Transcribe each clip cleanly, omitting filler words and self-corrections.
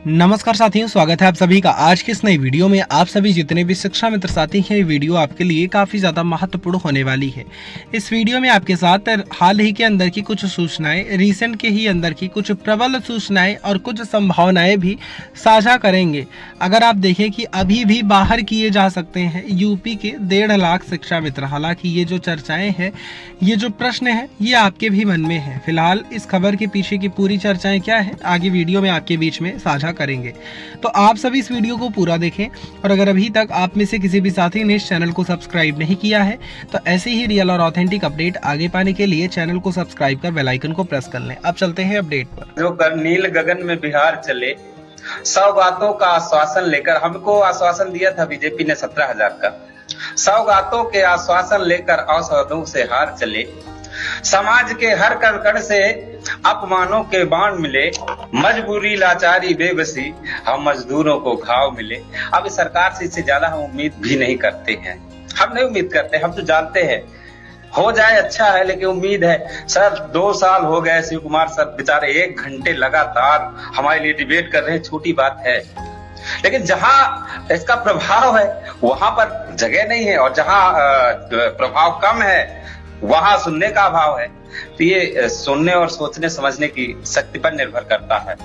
नमस्कार साथियों, स्वागत है आप सभी का आज की इस नई वीडियो में। आप सभी जितने भी शिक्षा मित्र साथी हैं, ये वीडियो आपके लिए काफ़ी ज़्यादा महत्वपूर्ण होने वाली है। इस वीडियो में आपके साथ हाल ही के अंदर की कुछ सूचनाएं, रिसेंट के ही अंदर की कुछ प्रबल सूचनाएं और कुछ संभावनाएं भी साझा करेंगे। अगर आप देखें कि अभी भी बाहर किए जा सकते हैं यूपी के 1.5 लाख शिक्षा मित्र। हालांकि ये जो चर्चाएं हैं, ये जो प्रश्न है, ये आपके भी मन में है। फिलहाल इस खबर के पीछे की पूरी चर्चाएं क्या है, आगे वीडियो में आपके बीच में साझा करेंगे। तो आप सभी इस वीडियो को पूरा देखें, और अगर अभी तक आप में से किसी भी साथी ने इस चैनल को सब्सक्राइब नहीं किया है तो ऐसे ही रियल और ऑथेंटिक अपडेट आगे पाने के लिए चैनल को सब्सक्राइब कर बेल आइकन को प्रेस कर लें। अब चलते हैं अपडेट पर। जो नील गगन में बिहार चले, 100 बातों का आश्वासन लेकर, हमको आश्वासन दिया था बीजेपी ने 17,000 का। 100 बातों के आश्वासन लेकर औषधों से हार चले, समाज के हर कण से अपमानों के बाण मिले, मजबूरी लाचारी बेबसी हम मजदूरों को घाव मिले। अब इस सरकार से इससे ज्यादा हम उम्मीद भी नहीं करते हैं। हम नहीं उम्मीद करते, हम तो जानते हैं हो जाए अच्छा है, लेकिन उम्मीद है। सर 2 साल हो गए, शिव कुमार सर बेचारे 1 घंटे लगातार हमारे लिए डिबेट कर रहे हैं, छोटी बात है। लेकिन जहां इसका प्रभाव है वहां पर जगह नहीं है, और जहां प्रभाव कम है वहां सुनने का अभाव है। तो ये सुनने और सोचने समझने की शक्ति पर निर्भर करता है।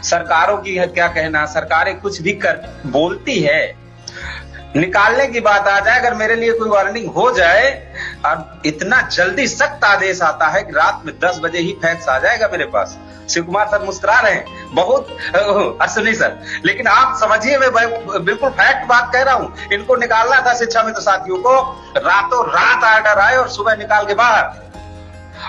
सरकारों की क्या कहना, सरकारें कुछ भी कर बोलती है, निकालने की बात आ जाए, अगर मेरे लिए कोई वार्निंग हो जाए और इतना जल्दी सख्त आदेश आता है कि रात में 10 बजे ही फैक्स आ जाएगा मेरे पास। शिव कुमार सर मुस्कुरा रहे हैं बहुत, सुनिए सर, लेकिन आप समझिए, मैं बिल्कुल फैक्ट बात कह रहा हूं। इनको निकालना था शिक्षा मित्र साथियों को, रातों रात ऑर्डर आए और सुबह निकाल के बाहर।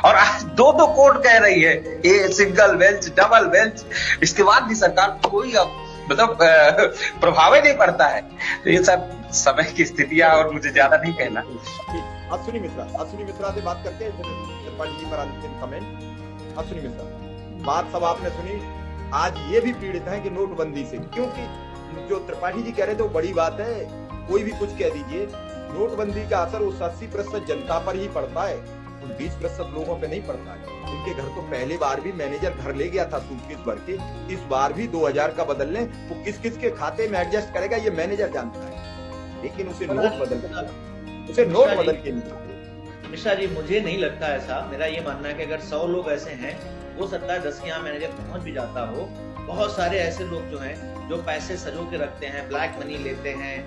और आज 2 कोर्ट कह रही है, a single bench, double bench, इसके बाद भी सरकार कोई मतलब प्रभाव ही नहीं पड़ता है। तो ये सब समय की स्थितियां, और मुझे ज्यादा नहीं कहना। अश्विनी मिश्रा से बात करते हैं त्रिपाठी जी पर कमेंट। अश्विनी मिश्रा, बात सब आपने सुनी। आज ये भी पीड़ित हैं कि नोटबंदी से, क्योंकि जो त्रिपाठी जी कह रहे थे वो बड़ी बात है, कोई भी कुछ कह दीजिए, नोटबंदी का असर उस 80% जनता पर ही पड़ता है, उन 20% लोगों पे नहीं पड़ता है। इनके घर तो पहली बार भी मैनेजर घर ले गया था सूटकेस भर के, इस बार भी 2000 का बदल लें, वो किस किस के खाते में एडजस्ट करेगा ये मैनेजर जानता है, लेकिन उसे नोट बदल के नहीं। मिश्रा जी, मुझे नहीं लगता ऐसा। मेरा ये मानना है कि अगर 100 लोग ऐसे हैं, हो सकता है 10 के यहाँ मैनेजर पहुंच भी जाता हो। बहुत सारे ऐसे लोग जो हैं, जो पैसे सजो के रखते हैं, ब्लैक मनी लेते हैं,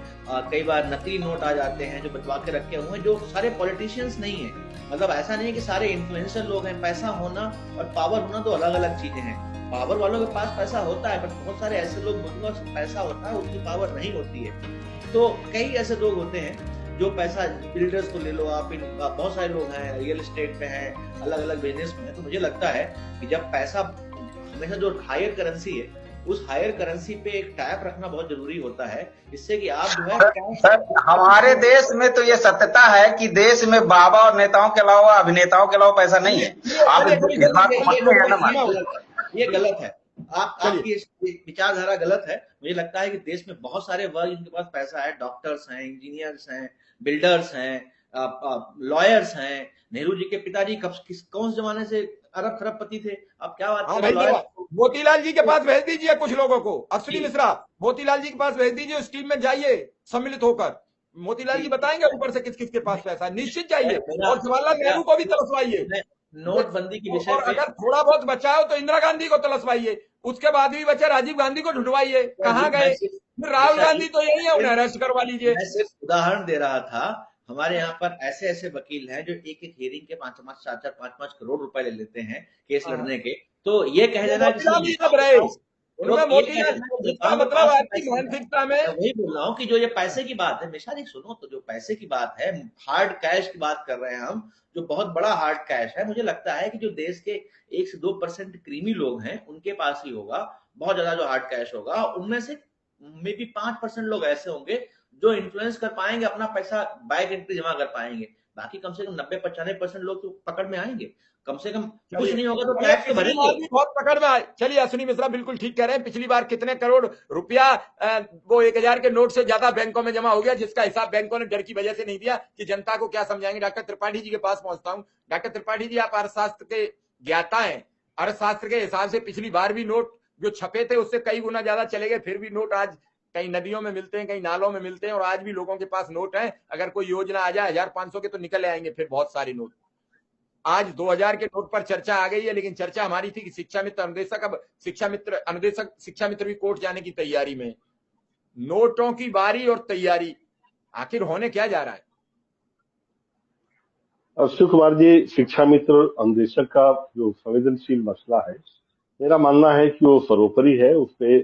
कई बार नकली नोट आ जाते हैं जो बचवा के रखे हुए हैं, जो सारे पॉलिटिशियंस नहीं है। मतलब ऐसा नहीं है कि सारे इन्फ्लुएंसर लोग हैं। पैसा होना और पावर होना तो अलग अलग चीजें हैं। पावर वालों के पास पैसा होता है, बट बहुत सारे ऐसे लोग जिनके पास पैसा होता है उनकी पावर नहीं होती है। तो कई ऐसे लोग होते हैं जो पैसा, बिल्डर्स को ले लो आप, बहुत सारे लोग हैं, रियल एस्टेट पे हैं, अलग अलग बिजनेस में हैं। तो मुझे लगता है कि जब पैसा, हमेशा जो हायर करेंसी है, उस हायर करेंसी पे एक टैप रखना बहुत जरूरी होता है, इससे कि आप जो है सर, हमारे देश में तो ये सत्यता है कि देश में बाबा और नेताओं के अलावा, अभिनेताओं के अलावा पैसा नहीं है। आप ये गलत है। आपकी विचारधारा गलत है। मुझे लगता है कि देश में बहुत सारे वर्ग जिनके पास पैसा है, डॉक्टर्स हैं, इंजीनियर्स हैं, बिल्डर्स हैं, लॉयर्स हैं। नेहरू जी के पिताजी कौन से जमाने से अरब खरबपति थे। आप क्या बात कर रहे हैं? मोतीलाल जी के पास भेज दीजिए कुछ लोगों को। अश्विनी मिश्रा, मोतीलाल जी के पास भेज दीजिए, उस टीम में जाइए सम्मिलित होकर। मोतीलाल जी बताएंगे ऊपर से किस किस के पास पैसा, निश्चित जाइए। और जवाहरलाल नेहरू को भी तलसवाइए नोटबंदी की विषय और अगर थोड़ा बहुत बचा हो तो इंदिरा गांधी को तलसवाइए, उसके बाद भी बचे राजीव गांधी को ढूंढवाइए, कहाँ गए? राहुल गांधी तो यही है, उन्हें अरेस्ट करवा लीजिए। मैं सिर्फ उदाहरण दे रहा था। हमारे यहाँ पर ऐसे ऐसे वकील हैं जो एक एक हियरिंग के 5-5, 4-4, 5-5 करोड़ रुपए ले लेते हैं केस लड़ने के। तो ये कह देना मानसिकता में, वही बोल रहा हूँ कि जो ये पैसे की बात है, मिश्रा जी सुनो, तो जो पैसे की बात है, हार्ड कैश की बात कर रहे हैं हम, जो बहुत बड़ा हार्ड कैश है, मुझे लगता है कि जो देश के 1 से 2% क्रीमी लोग हैं उनके पास ही होगा बहुत ज्यादा जो हार्ड कैश होगा। उनमें से मे बी 5% लोग ऐसे होंगे जो इन्फ्लुएंस कर पाएंगे, अपना पैसा बैक एंट्री जमा कर पाएंगे। बाकी कम से कम 90-95% लोग तो पकड़ में आएंगे। कम से कम कुछ नहीं होगा तो टैक्स तो भरेंगे। बहुत पकड़ में आए। चलिए, अश्विनी मिश्रा बिल्कुल ठीक कह रहे हैं। पिछली बार कितने करोड़ रुपया वो 1000 के नोट से ज्यादा बैंकों में जमा हो गया, जिसका हिसाब बैंकों ने डर की वजह से नहीं दिया कि जनता को क्या समझाएंगे। डॉक्टर त्रिपाठी जी के पास पहुंचता हूँ। डॉक्टर त्रिपाठी जी, आप अर्थशास्त्र के ज्ञाता हैं। अर्थशास्त्र के हिसाब से पिछली बार भी नोट जो छपे थे उससे कई गुना ज्यादा चले गए, फिर भी नोट आज कहीं नदियों में मिलते हैं, कहीं नालों में मिलते हैं, और आज भी लोगों के पास नोट हैं। अगर कोई योजना आ जाए 1500 के तो निकल आएंगे फिर बहुत सारे नोट। आज 2000 के नोट पर चर्चा आ गई है, लेकिन चर्चा हमारी थी कि शिक्षा मित्र अनुदेशक, अब शिक्षा मित्र भी कोर्ट जाने की तैयारी में। नोटों की बारी और तैयारी, आखिर होने क्या जा रहा है? अश्विनी कुमार जी, शिक्षा मित्र अनुदेशक का जो संवेदनशील मसला है, मेरा मानना है कि वो सर्वोपरि है। उसपे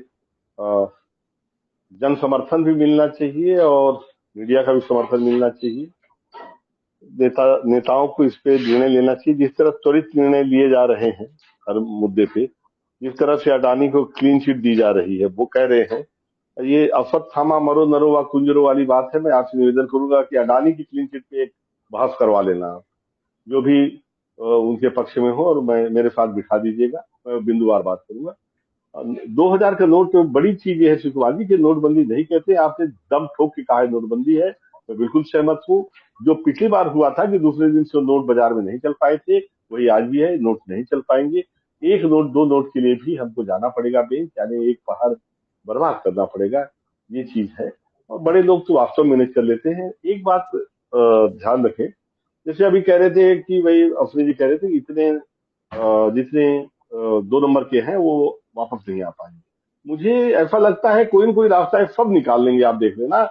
जन समर्थन भी मिलना चाहिए और मीडिया का भी समर्थन मिलना चाहिए। नेताओं को इस पे निर्णय लेना चाहिए। जिस तरह त्वरित निर्णय लिए जा रहे हैं हर मुद्दे पे, जिस तरह से अडानी को क्लीन चिट दी जा रही है, वो कह रहे हैं ये अश्वत्थामा मरो नरो व कुंजरो वाली बात है। मैं आपसे निवेदन करूंगा कि अडानी की क्लीन चिट पे एक बहस करवा लेना, जो भी उनके पक्ष में हो, और मेरे साथ बिठा दीजिएगा, मैं बिंदुवार बात करूंगा। 2000 का नोट बड़ी चीज ये है शिकुमार जी, कि नोटबंदी नहीं कहते, आपने दम ठोक के कहा है नोटबंदी है, मैं बिल्कुल सहमत हूँ। जो पिछली बार हुआ था कि दूसरे दिन से नोट बाजार में नहीं चल पाए थे, वही आज भी है, नोट नहीं चल पाएंगे। एक नोट दो नोट के लिए भी हमको जाना पड़ेगा बैंक, यानी एक पहाड़ बर्बाद करना पड़ेगा, ये चीज है। और बड़े लोग तो वास्तव में मैनेज कर लेते हैं। एक बात ध्यान रखें, जैसे अभी कह रहे थे कि भाई अफरी जी कह रहे थे कि इतने जितने 2 नंबर के हैं वो वापस नहीं आ पाएंगे। मुझे ऐसा लगता है कोई न कोई रास्ता है, सब निकाल लेंगे, आप देख लेना।